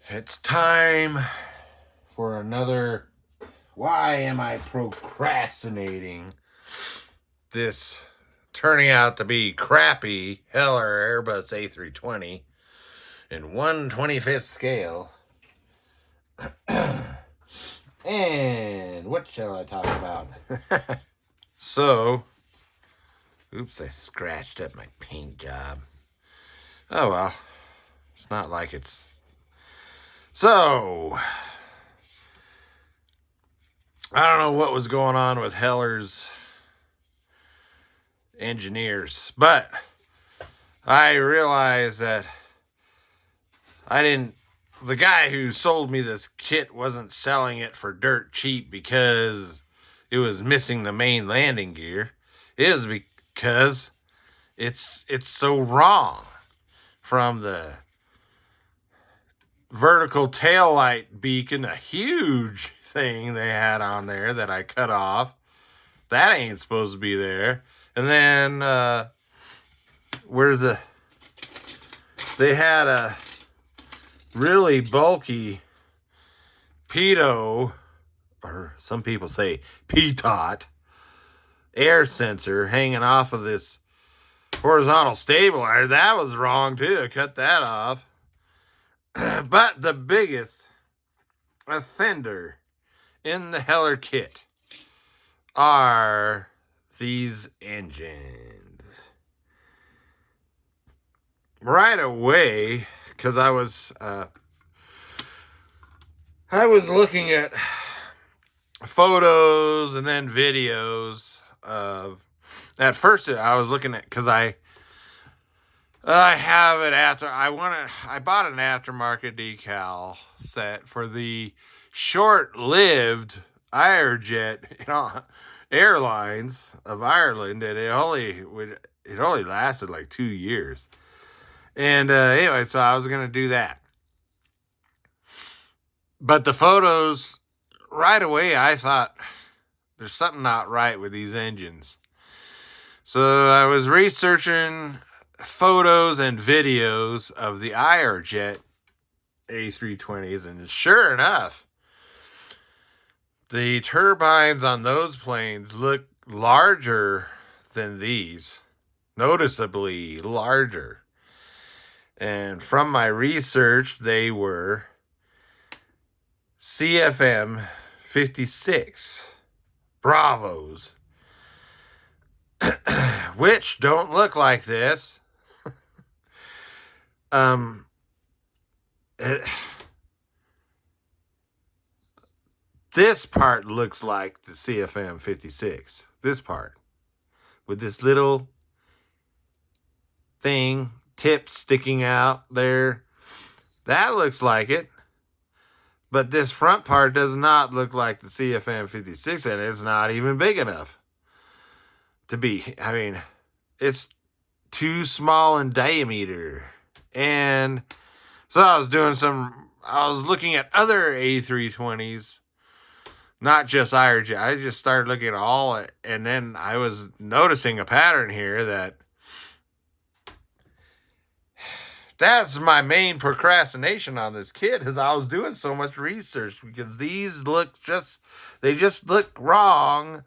It's time for another Why Am I Procrastinating? This turning out to be crappy Heller Airbus A320 in 1/25th scale. And what shall I talk about? Oops, I scratched up my paint job. Oh well, it's not like it's... So, I don't know what was going on with Heller's engineers, but I realized that the guy who sold me this kit wasn't selling it for dirt cheap because it was missing the main landing gear. It is because it's so wrong. From the vertical tail light beacon, a huge thing they had on there that I cut off. That ain't supposed to be there. And then, they had a really bulky pitot, or some people say pitot, air sensor hanging off of this horizontal stabilizer. That was wrong too. I cut that off. But the biggest offender in the Heller kit are these engines. Right away, because I was looking at photos and then videos of... At first, I was looking at, because I have it after I bought an aftermarket decal set for the short-lived Airjet, Airlines of Ireland, and it only lasted like 2 years. And anyway, so I was gonna do that. But the photos, right away, I thought there's something not right with these engines. So I was researching photos and videos of the Airjet A320s, and sure enough, the turbines on those planes look larger than these, noticeably larger. And from my research, they were CFM56 Bravos, which don't look like this. This part looks like the CFM56. This part, with this little thing, tip sticking out there, that looks like it. But this front part does not look like the CFM56, and it's not even big enough to be. I mean, it's too small in diameter. And so I was looking at other A320s, not just Airjet. I just started looking at all, and then I was noticing a pattern here that's my main procrastination on this kit, is I was doing so much research because these just look wrong,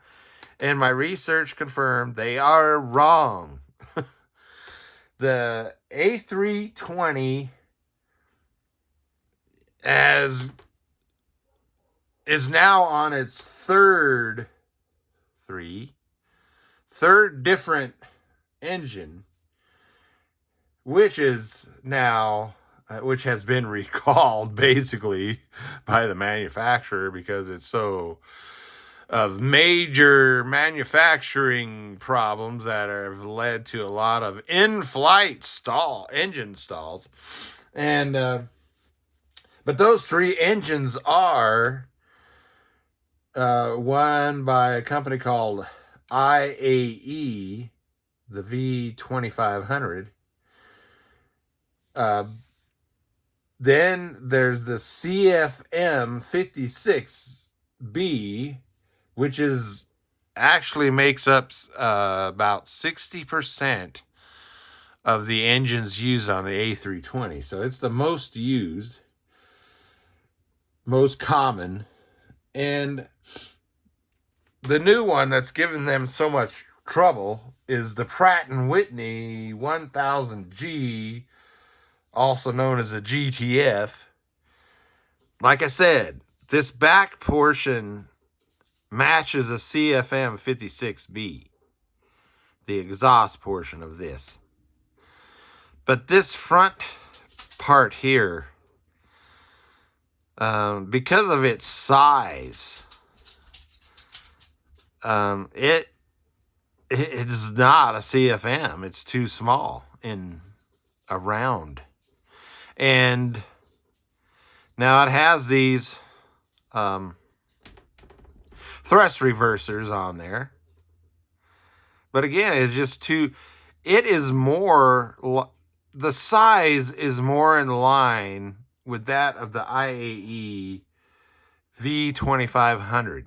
and my research confirmed they are wrong. The A320 is now on its third different engine, which has been recalled basically by the manufacturer because it's so of major manufacturing problems that have led to a lot of in-flight engine stalls. And but those three engines are one by a company called IAE, the V2500. Then there's the CFM56B, which actually makes up about 60% of the engines used on the A320. So it's the most used. most common. And the new one that's given them so much trouble is the Pratt & Whitney 1000G, also known as a GTF. Like I said, this back portion matches a CFM56B, the exhaust portion of this. But this front part here, because of its size, it is not a CFM. It's too small and around. And now it has these thrust reversers on there. But again, it's just too... It is more... The size is more in line with that of the IAE V2500,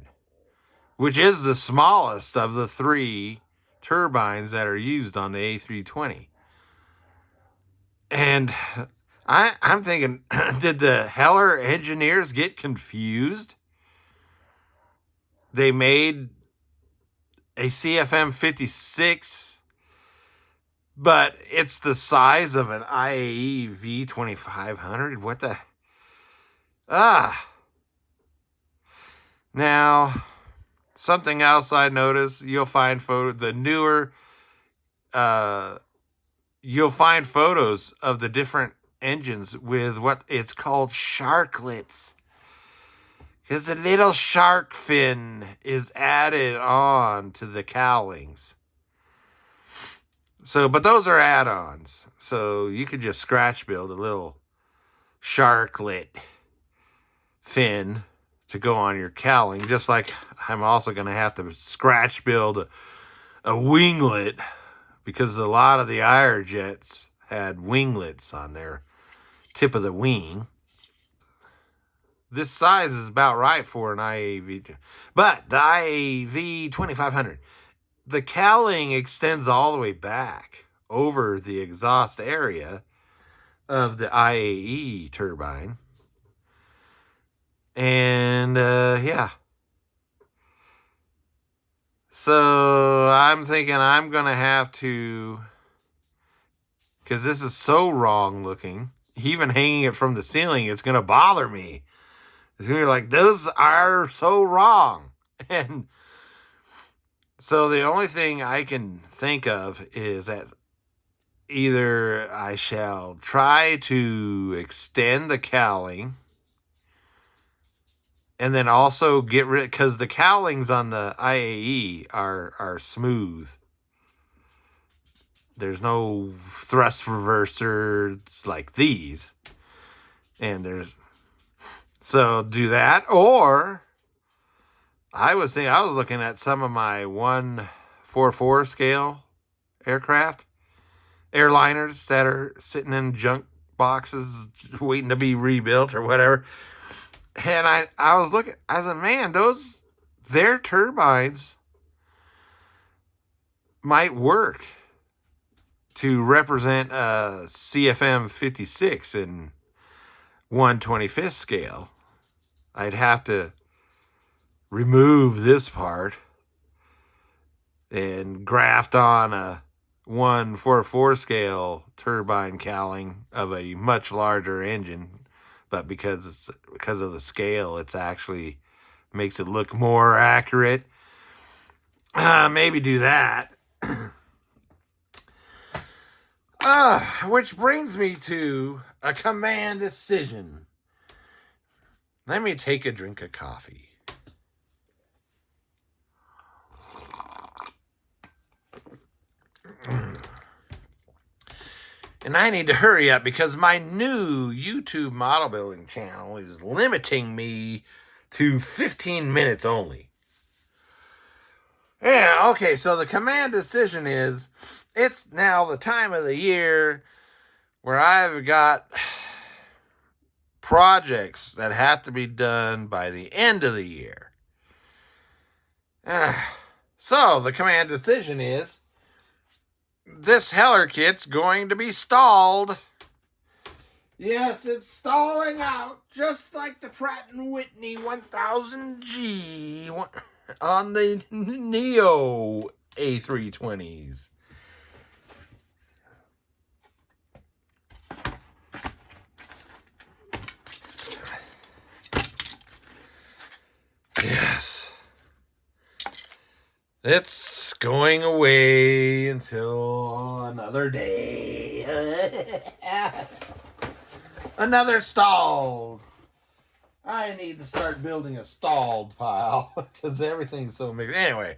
which is the smallest of the three turbines that are used on the A320. And I'm thinking, did the Heller engineers get confused? They made a CFM 56, but it's the size of an IAE V2500. What the... Now, something else I noticed, you'll find the newer... you'll find photos of the different engines with what it's called sharklets. Because a little shark fin is added on to the cowlings. So, but those are add-ons. So you could just scratch build a little sharklet fin to go on your cowling. Just like I'm also going to have to scratch build a winglet, because a lot of the Airjets had winglets on their tip of the wing. This size is about right for an IAV. But the IAV 2500, the cowling extends all the way back over the exhaust area of the IAE turbine. And, yeah. So I'm thinking I'm going to have to, because this is so wrong looking, even hanging it from the ceiling, it's going to bother me. It's going to be like, those are so wrong. And so the only thing I can think of is that either I shall try to extend the cowling, and then also get rid, because the cowlings on the IAE are smooth. There's no thrust reversers like these. And there's... So do that. Or I was looking at some of my 144 scale aircraft, airliners that are sitting in junk boxes waiting to be rebuilt or whatever. And I was looking, I said, man, their turbines might work to represent a CFM 56 in 1/25th scale. I'd have to remove this part and graft on a 144 scale turbine cowling of a much larger engine. But because of the scale, it's actually makes it look more accurate. Maybe do that. Which brings me to a command decision. Let me take a drink of coffee. And I need to hurry up because my new YouTube model building channel is limiting me to 15 minutes only. Yeah, okay, so the command decision is, it's now the time of the year where I've got projects that have to be done by the end of the year. So the command decision is, this Heller kit's going to be stalled. Yes, it's stalling out just like the Pratt & Whitney 1000G on the Neo A320s. Yes. It's going away until another day. Another stalled. I need to start building a stalled pile because everything's so mixed. Anyway,